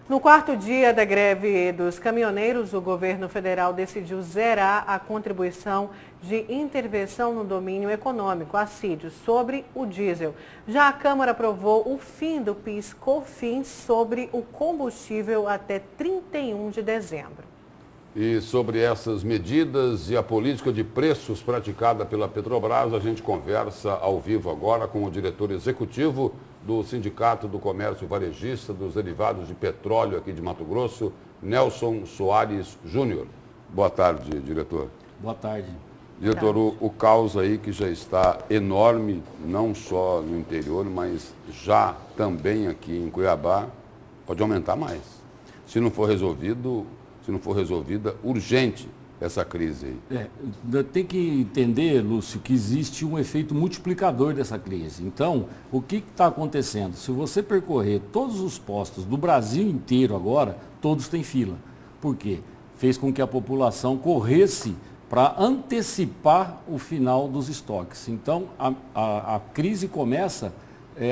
No quarto dia da greve dos caminhoneiros, o governo federal decidiu zerar a contribuição de intervenção no domínio econômico, a CID, sobre o diesel. Já a Câmara aprovou o fim do PIS/COFINS sobre o combustível até 31 de dezembro. E sobre essas medidas e a política de preços praticada pela Petrobras, a gente conversa ao vivo agora com o diretor executivo do Sindicato do Comércio Varejista dos Derivados de Petróleo aqui de Mato Grosso, Nelson Soares Júnior. Boa tarde, diretor. Boa tarde. Diretor, o caos aí que já está enorme, não só no interior, mas já também aqui em Cuiabá, pode aumentar mais. Se não for resolvida, urgente essa crise aí. Tem que entender, Lúcio, que existe um efeito multiplicador dessa crise. Então, o que está acontecendo? Se você percorrer todos os postos do Brasil inteiro agora, todos têm fila. Por quê? Fez com que a população corresse para antecipar o final dos estoques. Então, a crise começa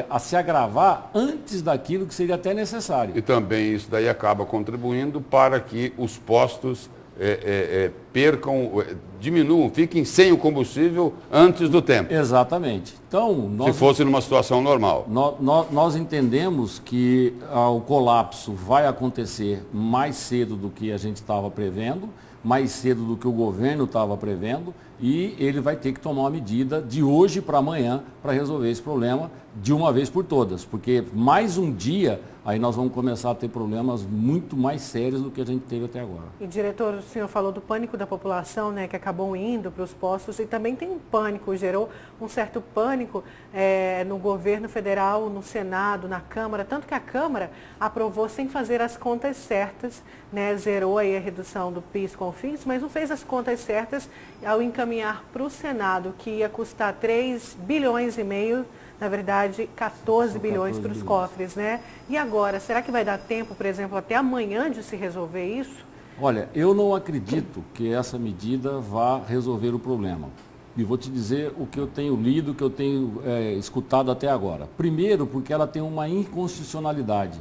a se agravar antes daquilo que seria até necessário. E também isso daí acaba contribuindo para que os postos diminuam, fiquem sem o combustível antes do tempo. Exatamente. Então, se fosse numa situação normal. Nós entendemos que o colapso vai acontecer mais cedo do que a gente estava prevendo, mais cedo do que o governo estava prevendo, e ele vai ter que tomar uma medida de hoje para amanhã para resolver esse problema de uma vez por todas, porque mais um dia aí nós vamos começar a ter problemas muito mais sérios do que a gente teve até agora. E, diretor, o senhor falou do pânico da população, né, que acabou indo para os postos, e também tem um pânico, gerou um certo pânico no governo federal, no Senado, na Câmara, tanto que a Câmara aprovou sem fazer as contas certas, né, zerou aí a redução do PIS/COFINS, mas não fez as contas certas ao encaminhar para o Senado, que ia custar 3 bilhões e meio, na verdade, 14 bilhões para os cofres, né? E agora, será que vai dar tempo, por exemplo, até amanhã de se resolver isso? Olha, eu não acredito que essa medida vá resolver o problema. E vou te dizer o que eu tenho lido, o que eu tenho escutado até agora. Primeiro, porque ela tem uma inconstitucionalidade.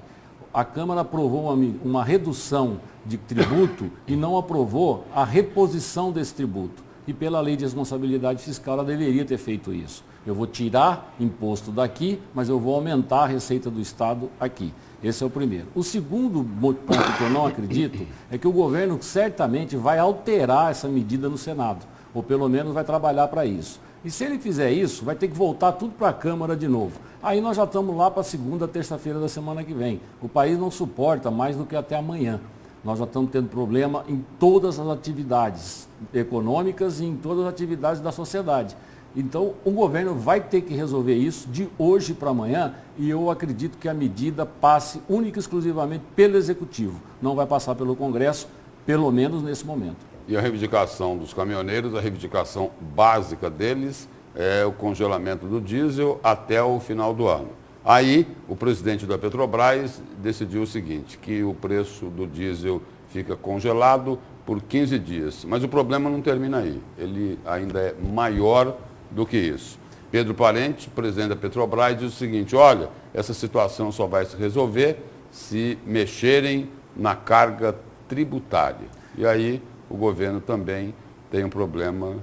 A Câmara aprovou uma redução de tributo e não aprovou a reposição desse tributo. E pela lei de responsabilidade fiscal, ela deveria ter feito isso. Eu vou tirar imposto daqui, mas eu vou aumentar a receita do Estado aqui. Esse é o primeiro. O segundo ponto que eu não acredito é que o governo certamente vai alterar essa medida no Senado, ou pelo menos vai trabalhar para isso. E se ele fizer isso, vai ter que voltar tudo para a Câmara de novo. Aí nós já estamos lá para segunda, terça-feira da semana que vem. O país não suporta mais do que até amanhã. Nós já estamos tendo problema em todas as atividades econômicas e em todas as atividades da sociedade. Então, o governo vai ter que resolver isso de hoje para amanhã, e eu acredito que a medida passe única e exclusivamente pelo Executivo. Não vai passar pelo Congresso, pelo menos nesse momento. E a reivindicação dos caminhoneiros, a reivindicação básica deles é o congelamento do diesel até o final do ano. Aí, o presidente da Petrobras decidiu o seguinte, que o preço do diesel fica congelado por 15 dias. Mas o problema não termina aí. Ele ainda é maior do que isso. Pedro Parente, presidente da Petrobras, diz o seguinte, olha, essa situação só vai se resolver se mexerem na carga tributária. E aí o governo também tem um problema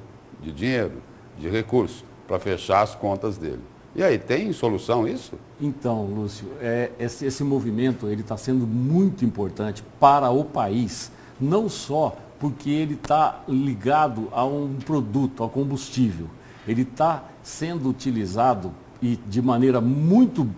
de dinheiro, de recurso, para fechar as contas dele. E aí, tem solução isso? Então, Lúcio, esse movimento está sendo muito importante para o país, não só porque ele está ligado a um produto, ao combustível. Ele está sendo utilizado e de maneira muito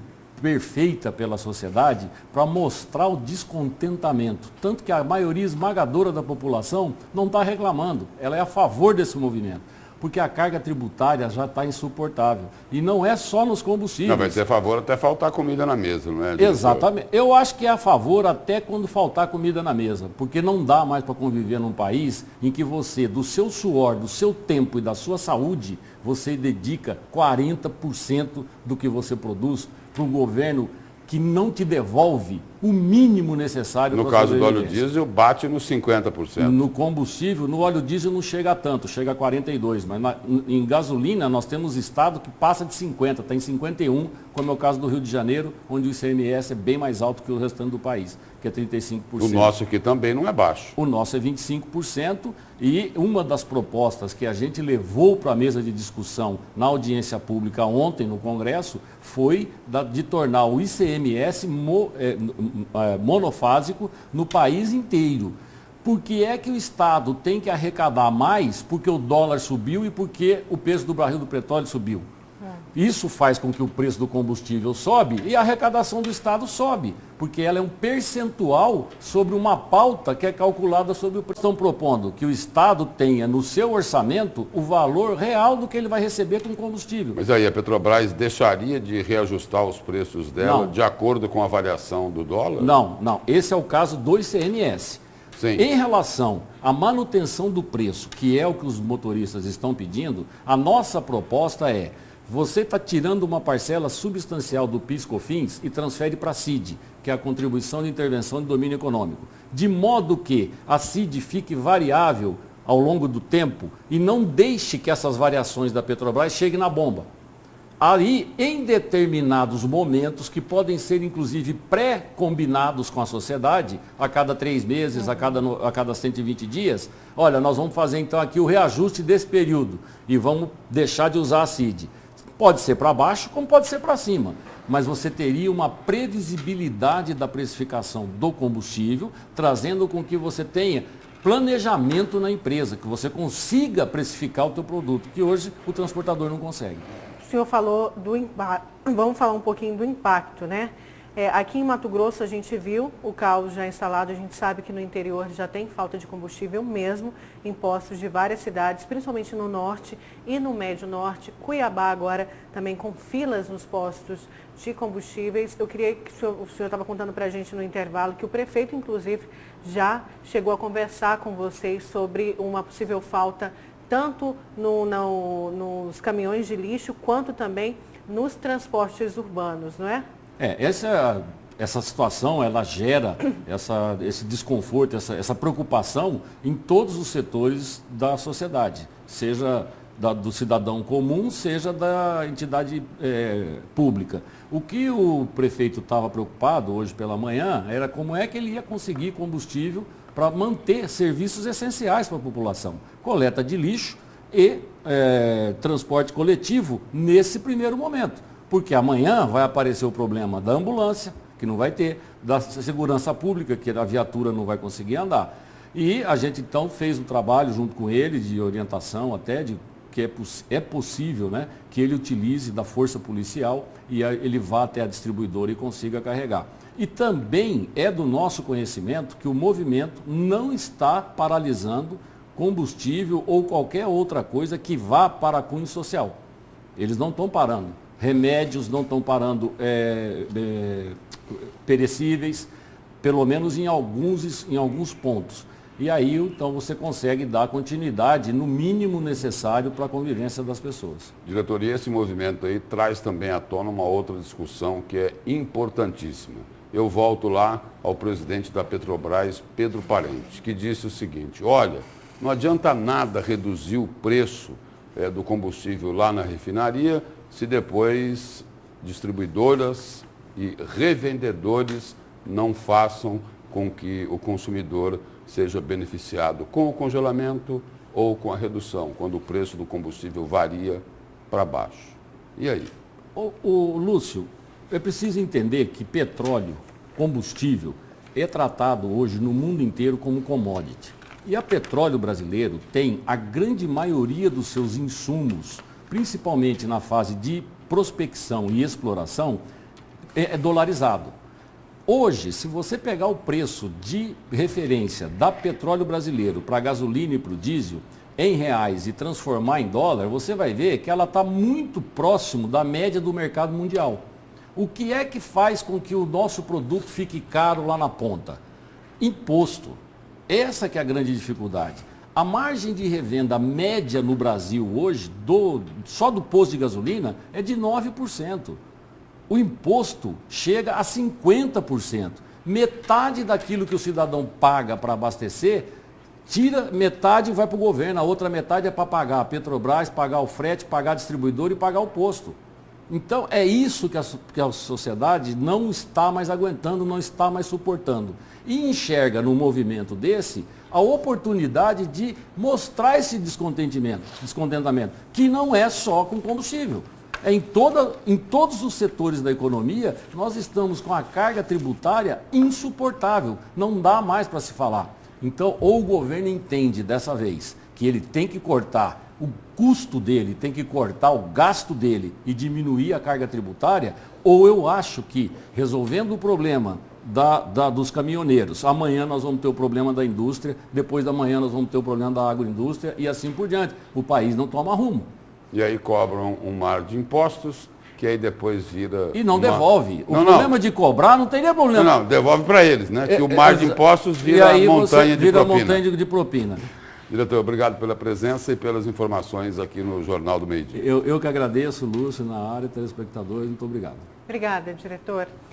perfeita pela sociedade para mostrar o descontentamento. Tanto que a maioria esmagadora da população não está reclamando, ela é a favor desse movimento. Porque a carga tributária já está insuportável. E não é só nos combustíveis. Não, vai ser a favor até faltar comida na mesa, não é? Diretor? Exatamente. Eu acho que é a favor até quando faltar comida na mesa. Porque não dá mais para conviver num país em que você, do seu suor, do seu tempo e da sua saúde, você dedica 40% do que você produz para um governo que não te devolve o mínimo necessário No para caso do óleo sobrevivência. diesel, bate nos 50%. No combustível, no óleo diesel não chega a tanto, chega a 42, mas em gasolina nós temos estado que passa de 50, está em 51, como é o caso do Rio de Janeiro, onde o ICMS é bem mais alto que o restante do país, que é 35%. O nosso aqui também não é baixo. O nosso é 25% e uma das propostas que a gente levou para a mesa de discussão na audiência pública ontem no Congresso foi de tornar o ICMS monofásico no país inteiro. Por que é que o Estado tem que arrecadar mais? Porque o dólar subiu e porque o preço do barril do petróleo subiu. Isso faz com que o preço do combustível sobe e a arrecadação do Estado sobe, porque ela é um percentual sobre uma pauta que é calculada sobre o preço. Estão propondo que o Estado tenha no seu orçamento o valor real do que ele vai receber com o combustível. Mas aí a Petrobras deixaria de reajustar os preços dela Não. de acordo com a variação do dólar? Não. Esse é o caso do ICMS. Sim. Em relação à manutenção do preço, que é o que os motoristas estão pedindo, a nossa proposta é: você está tirando uma parcela substancial do PIS/COFINS e transfere para a CID, que é a Contribuição de Intervenção de Domínio Econômico, de modo que a CID fique variável ao longo do tempo e não deixe que essas variações da Petrobras cheguem na bomba. Aí, em determinados momentos, que podem ser inclusive pré-combinados com a sociedade, a cada 3 meses, a cada 120 dias, olha, nós vamos fazer então aqui o reajuste desse período e vamos deixar de usar a CID. Pode ser para baixo, como pode ser para cima, mas você teria uma previsibilidade da precificação do combustível, trazendo com que você tenha planejamento na empresa, que você consiga precificar o teu produto, que hoje o transportador não consegue. O senhor falou do impacto, vamos falar um pouquinho do impacto, né? Aqui em Mato Grosso a gente viu o caos já instalado, a gente sabe que no interior já tem falta de combustível mesmo, em postos de várias cidades, principalmente no norte e no médio norte. Cuiabá agora também com filas nos postos de combustíveis. Eu queria que o senhor estava contando para a gente no intervalo que o prefeito, inclusive, já chegou a conversar com vocês sobre uma possível falta tanto nos caminhões de lixo, quanto também nos transportes urbanos, não é? Essa situação, ela gera esse desconforto, essa preocupação em todos os setores da sociedade, seja do cidadão comum, seja da entidade pública. O que o prefeito estava preocupado hoje pela manhã era como é que ele ia conseguir combustível para manter serviços essenciais para a população. Coleta de lixo e transporte coletivo nesse primeiro momento. Porque amanhã vai aparecer o problema da ambulância, que não vai ter, da segurança pública, que a viatura não vai conseguir andar. E a gente então fez um trabalho junto com ele de orientação até, de que é possível, né, que ele utilize da força policial e ele vá até a distribuidora e consiga carregar. E também é do nosso conhecimento que o movimento não está paralisando combustível ou qualquer outra coisa que vá para cunho social. Eles não estão parando. Remédios não estão parando perecíveis, pelo menos em alguns pontos. E aí, então, você consegue dar continuidade no mínimo necessário para a convivência das pessoas. Diretoria, esse movimento aí traz também à tona uma outra discussão que é importantíssima. Eu volto lá ao presidente da Petrobras, Pedro Parente, que disse o seguinte: olha, não adianta nada reduzir o preço do combustível lá na refinaria se depois distribuidoras e revendedores não façam com que o consumidor seja beneficiado com o congelamento ou com a redução, quando o preço do combustível varia para baixo. E aí? O Lúcio, é preciso entender que petróleo, combustível, é tratado hoje no mundo inteiro como commodity. E a Petróleo Brasileiro tem a grande maioria dos seus insumos, principalmente na fase de prospecção e exploração, é dolarizado. Hoje, se você pegar o preço de referência da Petróleo Brasileiro para a gasolina e para o diesel em reais e transformar em dólar, você vai ver que ela está muito próximo da média do mercado mundial. O que é que faz com que o nosso produto fique caro lá na ponta? Imposto. Essa que é a grande dificuldade. A margem de revenda média no Brasil hoje, só do posto de gasolina, é de 9%. O imposto chega a 50%. Metade daquilo que o cidadão paga para abastecer, tira metade e vai para o governo, a outra metade é para pagar a Petrobras, pagar o frete, pagar a distribuidora e pagar o posto. Então, é isso que a sociedade não está mais aguentando, não está mais suportando. E enxerga no movimento desse a oportunidade de mostrar esse descontentamento, que não é só com combustível. Em todos os setores da economia, nós estamos com a carga tributária insuportável. Não dá mais para se falar. Então, ou o governo entende dessa vez que ele tem que cortar o custo dele, tem que cortar o gasto dele e diminuir a carga tributária, ou eu acho que, resolvendo o problema dos caminhoneiros, amanhã nós vamos ter o problema da indústria, depois da manhã nós vamos ter o problema da agroindústria e assim por diante. O país não toma rumo. E aí cobram um mar de impostos, que aí depois vira... E não devolve. O problema de cobrar não teria problema. Não, devolve para eles, né? Que o mar de impostos vira montanha de propina. Montanha de propina. Diretor, obrigado pela presença e pelas informações aqui no Jornal do Meio Dia. Eu que agradeço, Lúcio, na área, telespectadores, muito obrigado. Obrigada, diretor.